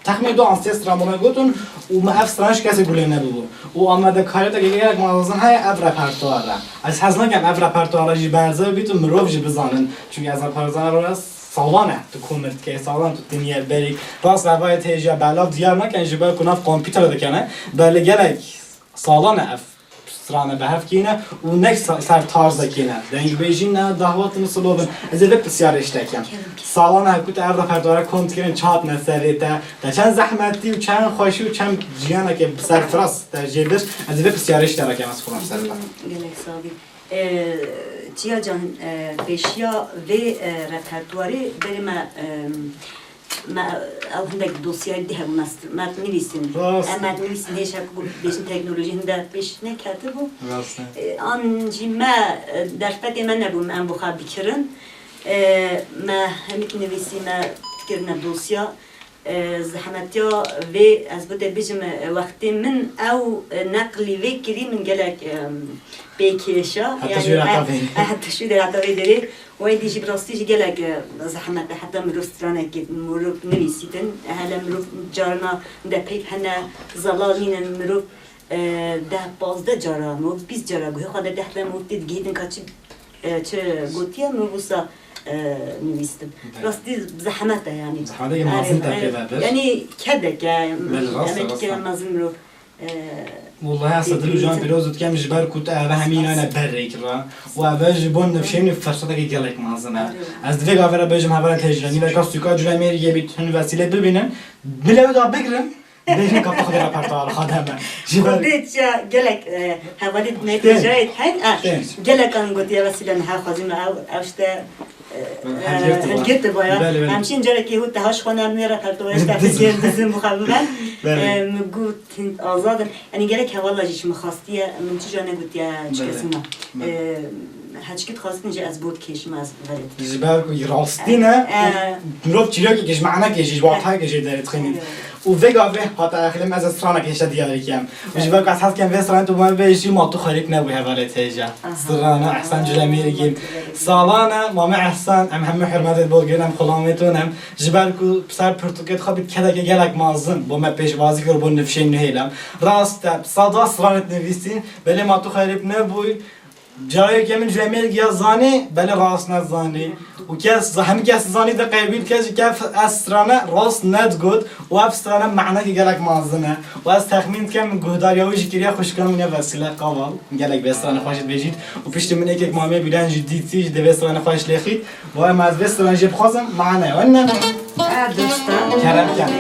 تخمین دو انسیسترا ما گفتن و ما افسرانش کسی گوله نبود و آمده کاری تا که یک مازن های اف رپرتواره از حزنا کم اف رپرتواره جی برزه بیتون مروف جی بزنن چون از رپرتواره رو سالانه تو کمرت که سالان تو دنیا بری راست روای تیجا بلاف دیار نکن جی بر کناف کامپیوتر دکنه بله گلک سالانه اف strane behevkine u nek ser tarza kine. Dengi bejin ne davatını sılovun. Ez evde psisyar iştekem. Salana hekut evde perdara kontkirin çat neserite. Da çen zahmetli u çen xoşi u çen ciyana ke serfras tercihdir. Ez evde psisyar iştekem az falan serla. Gelek sabi. Çiya can beşya ve repertuarı berime ما او هندك دوسيات دي هالماستر ما تنيسين ما تنيسين هيش هكو بيش تكنولوجي هندا بيش نكاتبو ان جما درفت ما نبو ما ام بخا بكرن ما هميت نويسي ما تكرنا دوسيا زحمتيا و از بده بيجم وقت من او نقلي وكري من جلك بيكيشا حتى شو ده عطاوي دري ويدي جي براستي جي جلك زحمت حتى مروف سترانا كي مروف نويسيتن هلا مروف جارنا ده بيك هنا زلالين مروف ده بازده جارا مروف 20 جارا گوه خدا ده حتى مروف دید گیدن کچی چه گوتیا مروفوسا نويستم راستي زحمتها يعني زحمتها مازن تكذا يعني كدك يعني كده مازن مروف والله صدر جان بلوزت كم جبر كنت همين انا بريك را وابج بون نفشين فرصتك يجلك معظمه از دیگه گاور بجم حوالت هجرانی و کاستیکا جلوی میری بیتون وسیله ببینن بله دا بگرم بيجي كفخ دي رابرتوار خدمه قلت يا جلك حوالت نتيجه هاي جلك انا قلت يا وسيله نها خازم او شتا هنجت بايا همشين جلك هو تهاش خونه من رابرتوار تفكير دزم مخببا مقول كنت ازاد يعني جلك والله جيش مخاستيه من تجانا قلت يا شكسنا هاتشكت خواست نجي از بود کش ماز ولد جبالك راستينه نروف چیلو که کش معنا کشیش واقعا کشی داره تخینید و وگا به حتی اخلی از استرانا کشته دیاری کم و جبالك از هست کم به استرانا تو ما بهشی ما تو خریک نبوی حوالی تیجا استرانا احسان جلا میرگیم سالانا ما مع احسان ام همه حرمت بولگین ام خلامیتون ام جبالك بسر پرتوکت خابید کده که گلک مازن با ما پیش بازی کر بون نفشین نهیلم راست صدا استرانت نویسین بله ما تو خریک نبوی جایی که من جمعیل گیا زانی بله راست نزانی و کس همین کس زانی در قیبیل کسی که استرانه راست ندگود و استرانه معنی که گلک مازنه و از تخمین که من گهدار یا ویژی کریا خوش کنم یه وسیله قابل گلک به استرانه خوشت بجید و پیشت من یک مامی بیدن جدیدی جد به استرانه خوش لیخید و هم از به استرانه جب خوازم معنی و نه دوستان کرم کن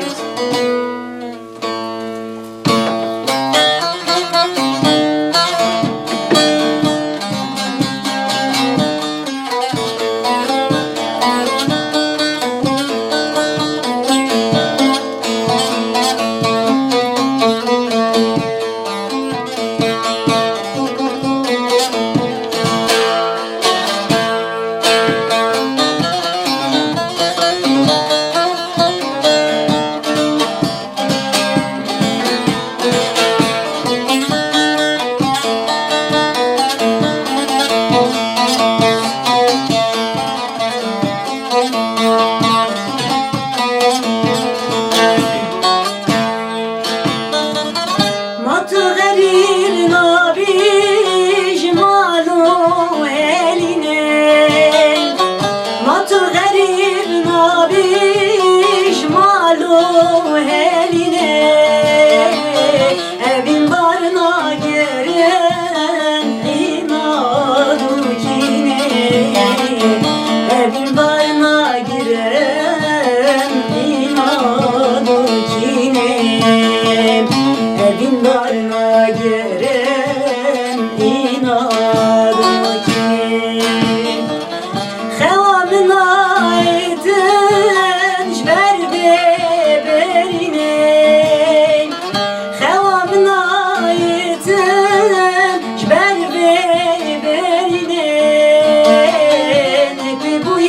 Berine, ne bu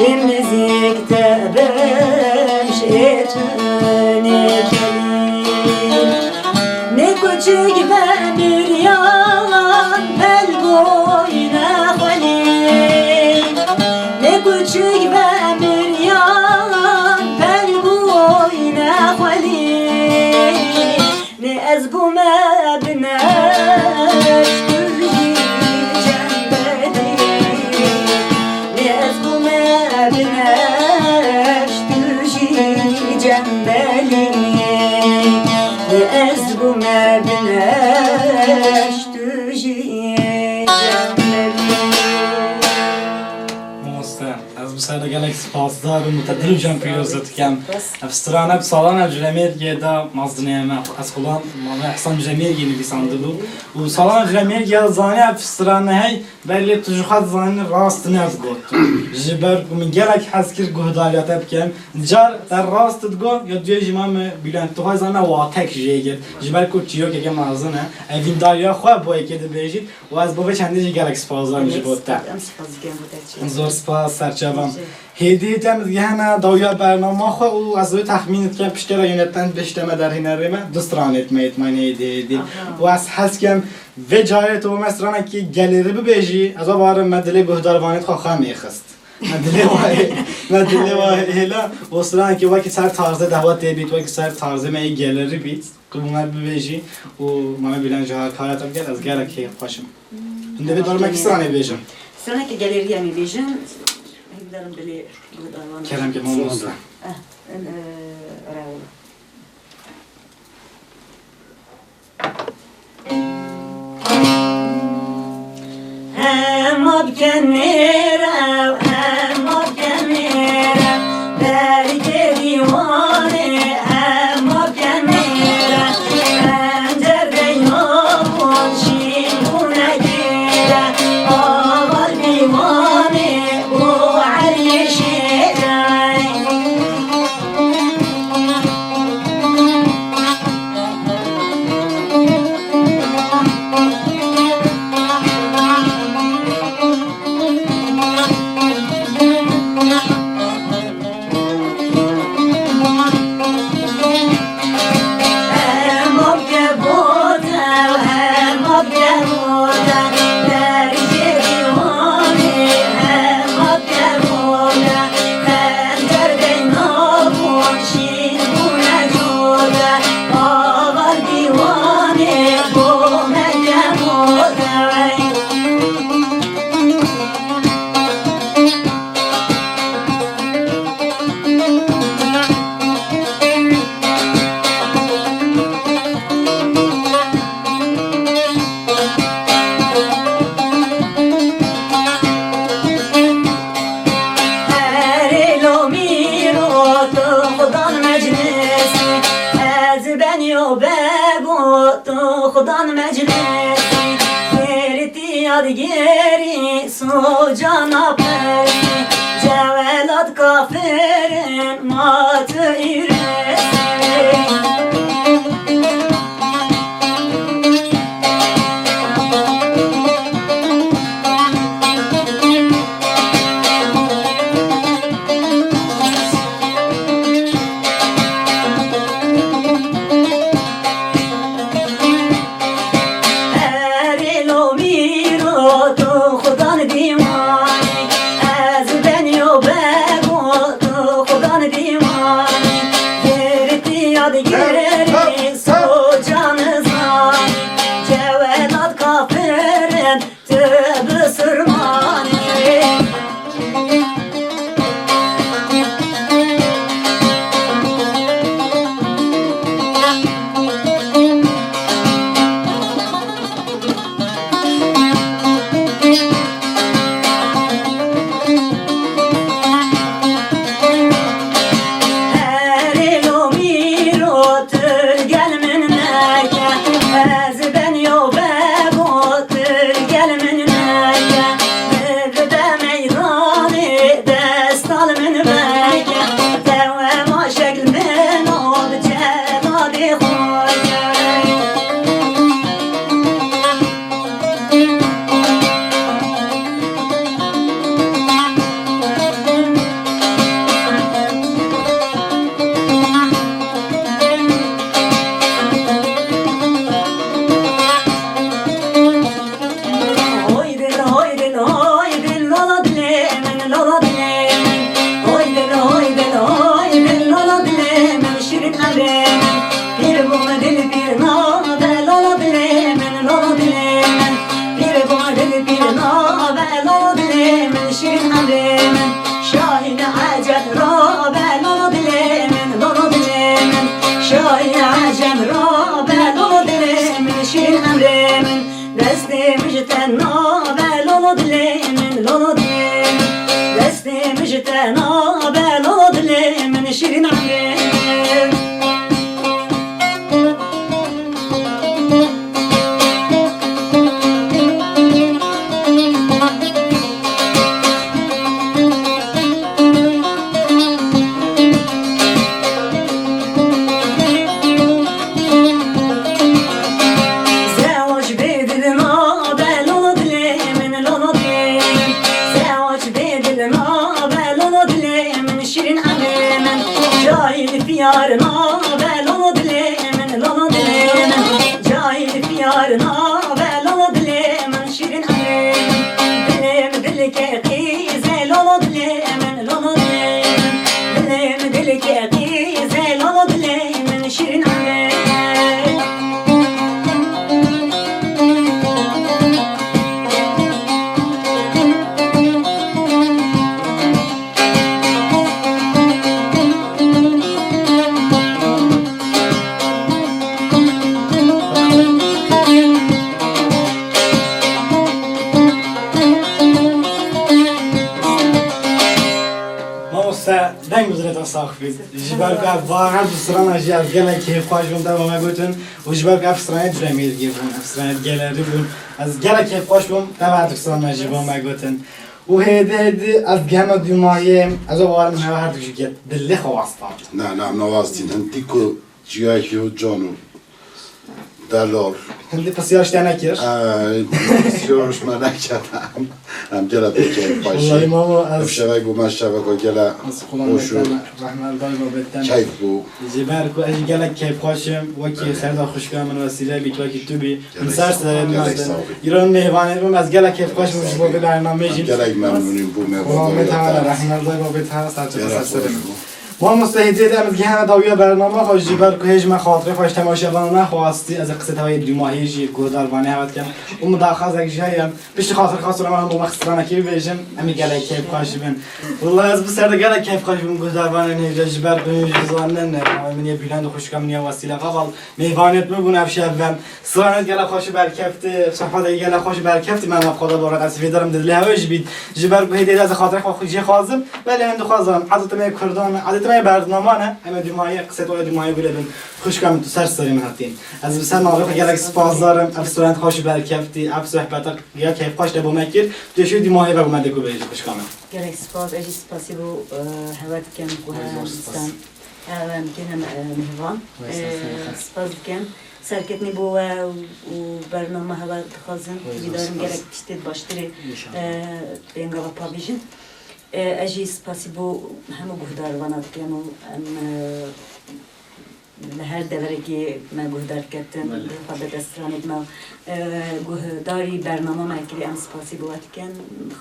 şimdizikte beş etüne kelim. Ne küçük ben bir yalan bel boyuna halim. Ne küçük ben bir yalan bel boyuna halim. Ne ez bu mebneş جنبالي لأزقو ما بلاش تجي جنبالي. Muhsin, az bu sene gelek spazlar ve mutadil hocam piyazet kem. Afstrana bir salana cülemir giyda mazdıniyeme. Az kulan mama ihsan cülemir giyini bir sandılu. Bu salana cülemir giyda zani afstrana hey belli tujuhat zani rastını yazgottu. Jiber kumin gelek haskir guhdaliyat epkem. Jar der rast tgo ya diye jimam bilen tuhay zana watek jeyger. Jiber ku çiyo ke mazına. Evin darya xwa bu ekede bejit. و از بابا چندی گلک سپازار میشه بوده. زور سپاس سرچوام. هدیه تام یهنا داویا برنامه خو و از روی تخمینت که پیشتر یونتن بشتم در این رمه دسترانت میت معنی هدیه و از حس کم و جای تو مثلا کی گالری ببیجی از آوار مدلی گهداروانت خو خام میخست. مدلی وای هلا وصلان که وقتی سر تازه دعوت دیبیت وقتی سر تازه می گالری بیت کلمات ببیجی و ما بیلن جاها کاراتم کرد از گلک خوشم. هنده به دارم کسانی بیجم. سنة که گالری می بیجم هیدارم دلی گهداروان. کلام که ماموزه. راول. هم بکنیرم هم بکنیرم درگه دیوانه هم بکنیرم پنجر بینامون شیرونه گیرم آوال دیوانه او علی شیرم خدان مجلسی گریتی یادگیری سو جانا پرسی جوالات کافرین مات ایرسی برنا ولا دلمن شيرين دلم دلك قيزة لولا دلمن لولا دلم دلك قيزة لولا دلمن شيرين دنگ بزرگت صاحبی. جبر که واقعا بسران اجیال گله کیف خواهش بودم تا ما گوتن و جبر که افسرانه درمیل گیرم افسرانه گلری بود از گله کیف خواهش بودم تا بعد بسران اجیال ما گوتن و هدیه از گناه دیمایه از آوار من هر دوشی که دلی خواستم. نه نوازتین هندی کو جیایی و جانو دلار. هندی پسیارش تنکیش. پسیارش من نکردم. هم گله بکیف خواهشی. والله ما از شبکه بو من شبکه گله خوشو رحمت دای با بدن. کیف بو. جبر کو از گله کیف خواهشم و کی سردا خوشگاه من وسیله بیکلا کی تو بی. انسان سر من ایران میوانه رو از گله کیف خواهش میشه با برنامه جین. گله ممنونیم بو خدا متعال رحمت دای با بدن سرچه سرم. ما مستعدیم از گهن داویا برنامه خوش جبر که هیچ خاطره خوش تماشاگران نخواستی از قصه های دوماهی جی گوداربانی هات کن و مداخله از جایم پیش خاطر خاص رو من با مخصوصا کی بیشم امی گله کیف خوش بین والله از بسرد گله کیف خوش بین گوداربانی نه جبر کنی جزوانن نه من یه بیلند خوش کم نیا وسیله قبل میوانت میگون افشم سرانت گله خوش برکفت صحبت گله خوش برکفت من خدا بارد از ویدارم دل هواش بید جبر که هدیه از خاطر خوش خازم ولی هند خازم عادت می کردان عادت ما برنامه نه اما دیمایی قصه تو دیمایی بودن خوش کم تو سر سری مهتین از بسیار معروف گلک سپاسدارم افسرانت خوش برکفتی افسوحبت یا کیف خوش دبو مکر توش دیمایی با من دکو بیش خوش کم گلک سپاس اجی سپاسی بو هوات کن کو هستن اون کنم مهوان سپاس کن سرکتنی بو و برنامه هوات خازن بیدارم گلک تشتید باشتری بینگاه پابیجن اجي سپاسی بو همه گهدار وانات کنم لهر دورگی ما گهدار کردن خواهد دسترانید ما گهداری برنامه ما کلی ام سپاسی بوات کن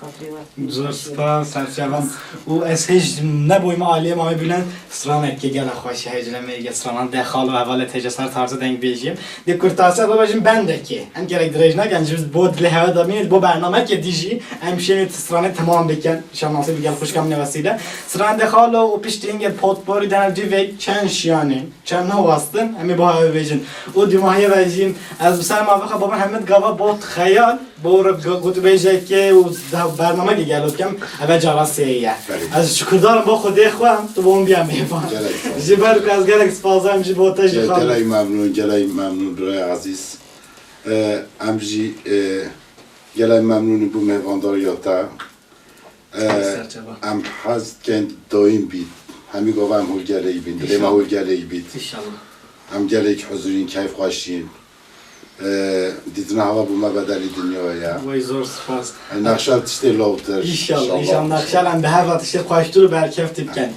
خاطری وقت زور سپاس سرچوان و از هیچ نبویم عالیه ما ببینن سرانت که گله خوشی هیجله میگه سرانان دخال و اول تجسر تارز دنگ بیجیم دی کرتاسه دو باشیم بنده که هم گرک درج نگن جز بود لحوه دامید با برنامه که دیجی همشه سرانت تمام بکن شماسه بگل خوشکم نوسیده سران دخال و پیشتینگ پوتبوری دنر جیوه چند شیانه چند نوستن همی با هوا بیجن و دیماهی بیجیم از بسر موافقه با من همه گاوا بود خیال بور گوت بیجه که برنامه که گلوت کم اول جراسیه از شکردارم با خودی خواهم تو با اون بیام میفهم جبر که از گلک سپاسم جی با تاجی خواهم گلای ممنون روی عزیز امجی گلای ممنونی بو مهواندار یاتا ام حز کن دایم بید همی گوه هم هول گلایی بید دلیم هول گلایی بید هم گلای که حضورین کیف خواشین دیدن هوا بو ما بدلی دنیایا وای زور سپاس نقشال تشتی لاوتر ایشالله نقشال هم به هر وقت تشتی خواشتو رو برکفتی بکن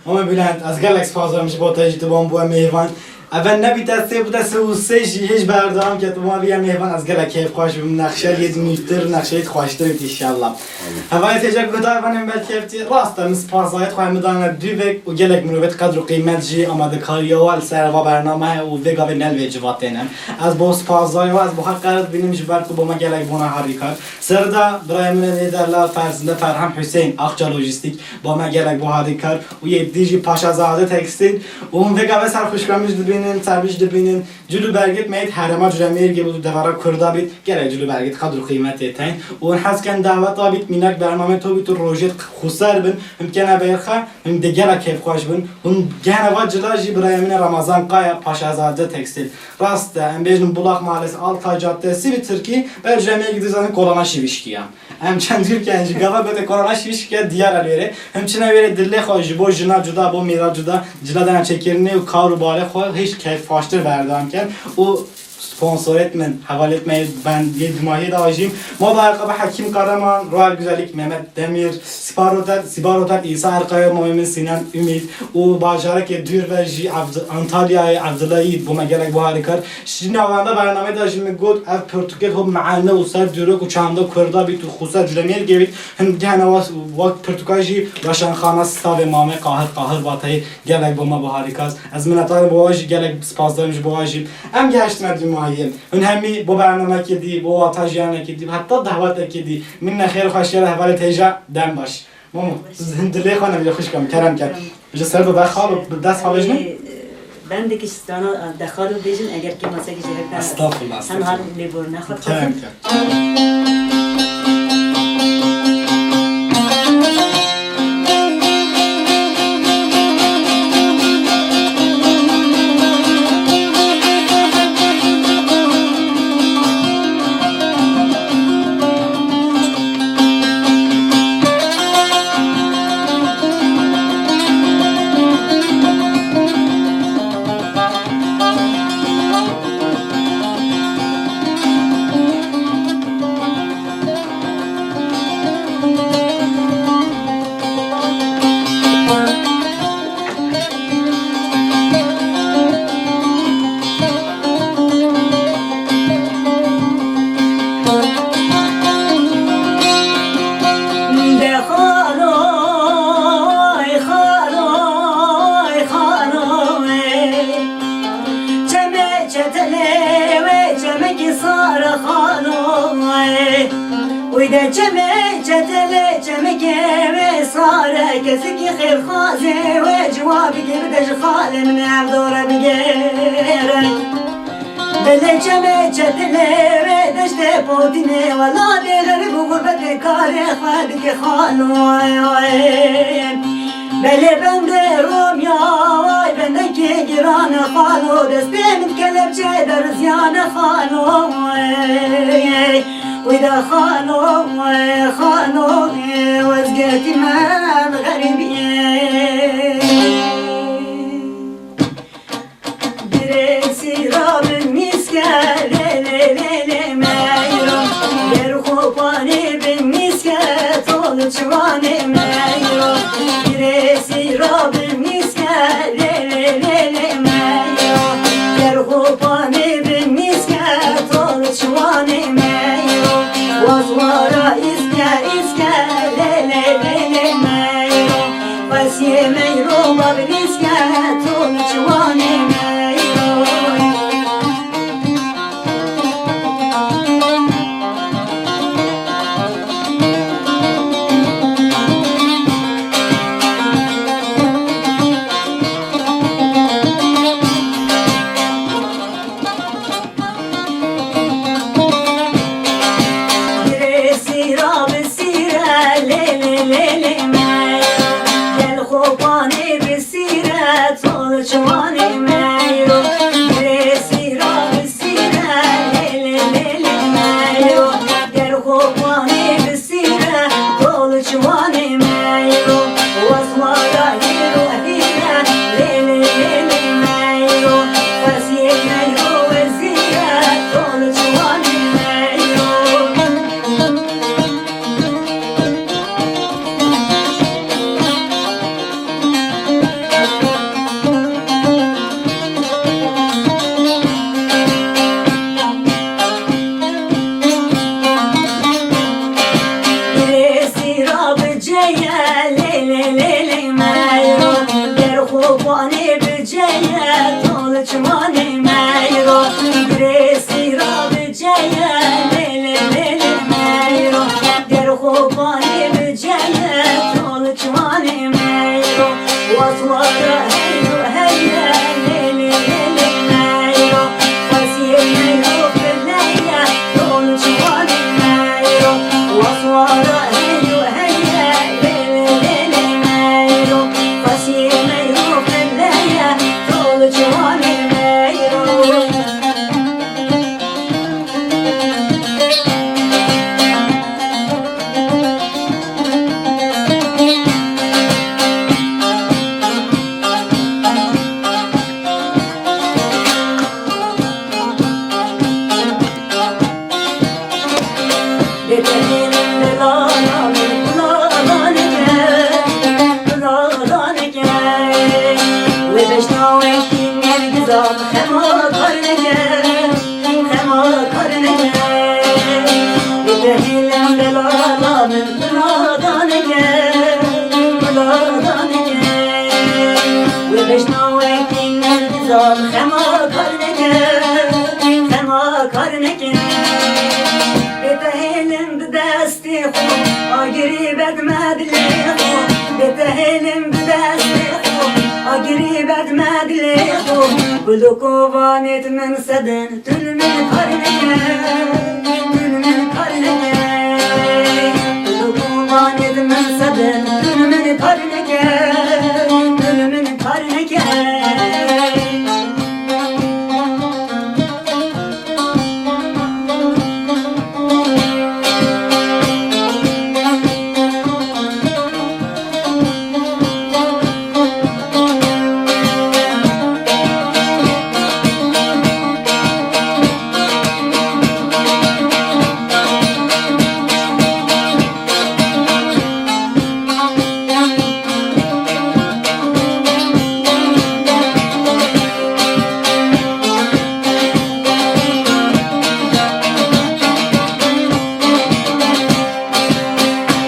اما بلند از گلک سپاسم جی با تاجی تو بام بو میوان اول نبی دسته بود دسته و سهی هیچ بردام که تو ما بیام میوان از گله کیف خوش بیم نقشه یه میتر نقشه خوشتر ایشالله هوای تشکر دارم برکفتی راست سپاسایت خواهم میدانم دویک و گلک مروت قدر و قیمت جی آماده کاریا و سر و برنامه و ویگا و نل وجواتینم از با سپاسای و از با حق قرار بینیم جبر تو با ما گلک بونا هریکار سردا برای من نیدرلا فرزنده فرهم حسین اخجا لوجستیک با ما گلک با هریکار و یه دیجی پاشا زاده تکستیل و اون ویگا و سر خوشگامیش ببینین سربیش ببینین جلو برگت میاد حرما جرمیر که بود دوارا کردا بید گره جلو برگت قدر و قیمت تین و اون حس کن دعوت آبید مینک برنامه تو بید تو روزت خسر بن ممکنه بیرخه هم دیگر کیف خوش بن اون گهنه و جلاجی برای من رمضان قایا پاشازاده تکستیل راسته ام بیشتر بلاغ مالس آلتا جاده‌سی به ترکی بر جرمیر گذاشتن کلانا شیویشکیم هم چند جور که انجام گفت گفت کلانا شیویشکی دیار الویره هم چنین ویره دلی خوش با جنا جدا با میرا جدا جدا دارن چکرنی و کار و باله خود هیچ کیف فاشتر بردام کن و sponsoret من حواله etmeyi ben 7 ماهی داشتیم ما با عقب حکیم قهرمان روال güzellik Mehmet Demir Sibarotel İsa Erkaya Muhammed Sinan Ümit o başarı ki dür ve Antalya'ya Abdullahi bu megelek bu harikar şimdi avanda برنامه داشتیم گفت از پرتغال هم معنا و سر دیرو و چند کردا بیت خصوصا جلمیل گوید هم گهنا وقت پرتغالی روشن خانه استاد مامه قاهر باتای گلک با ما با harikaz از منطقه باهاش گلک سپاس دارم باهاشیم ام گشتم از ماهیم اون همی با برنامه کردی با آتاجیانه کردی حتی دعوت کردی من خیر خوشی را حوال تیجا دم باش مامو زندلی خانم یا خوش کم کرم کرد بجا سر دو خال و دست حالش نه ben de kişistana dakhalı diyeceğim eğer ki masaya geçecek. Estağfurullah. Hem hal lebur ne kadar. Kerem kerem. ويدا جمع جدل جمع جمع صار كسك خير خازي وجوابي بدج خال من عبدور بغير بل جمع جدل بدج تبودني ولا بغير بغربة كاري خادك خالو بل بند روميا بندك جيران خالو دستي متكلب جدر زيان خالو وإذا خانوا وزقت ما الغريبين دريسي راب المسكة ليلي ما يروم يرخوباني بالمسكة طول شواني ما يروم دريسي راب المسكة ليلي ما يروم يرخوباني بالمسكة طول شواني ما وزوارا إسكا ليلي مايرو بس يميرو بابنسكا تون جواني مايرو karnekin Betehelim desti khum Agiri bedmedli khum Betehelim desti khum Agiri bedmedli khum Bulu kovanet min sedin Tülmin karnekin Tülmin karnekin Bulu kovanet min sedin Tülmin karnekin Tülmin karnekin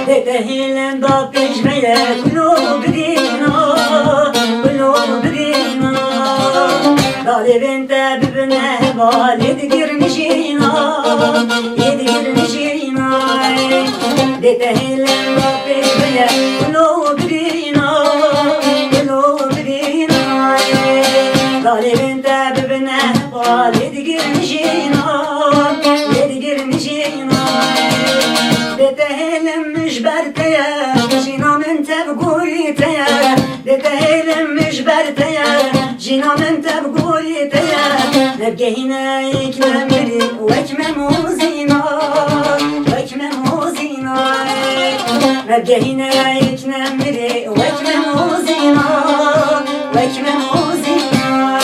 Betehilen da pejmeye Kulub dina Kulub dina Dalibinte bibine Valid girmişina Yedi girmişina Betehilen da pejmeye Kulub dina Kulub dina Dalibinte bibine Valid girmişina Yedi girmişina Betehilim müşberteye Jina min tebguliteye Betehilim müşberteye Jina min tebguliteye Nebgehine iknemiri Vekme muzina Vekme muzina Nebgehine iknemiri Vekme muzina Vekme muzina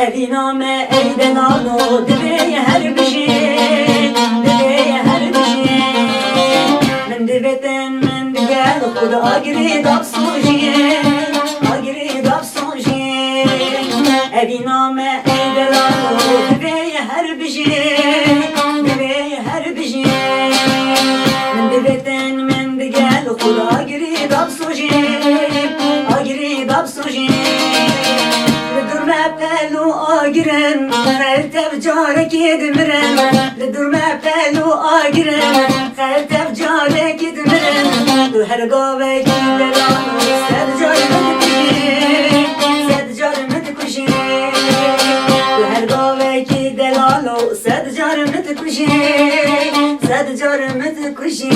Eviname eyden alo Diveye her bir şey Diveye her bir şey Min diveten min digel Kuda agri dap sojiye Agri dap sojiye Eviname eyden alo Diveye her bir şey Diveye her bir şey Min diveten min digel Kuda agri dap sojiye Agri dap sojiye Durma pelu agiren Khaltev carek yedmiren Durma pelu agiren Khaltev carek yedmiren Du her gave gideran Sed carmet kuşi Sed carmet kuşi Du her gave gideran Sed carmet kuşi Sed carmet kuşi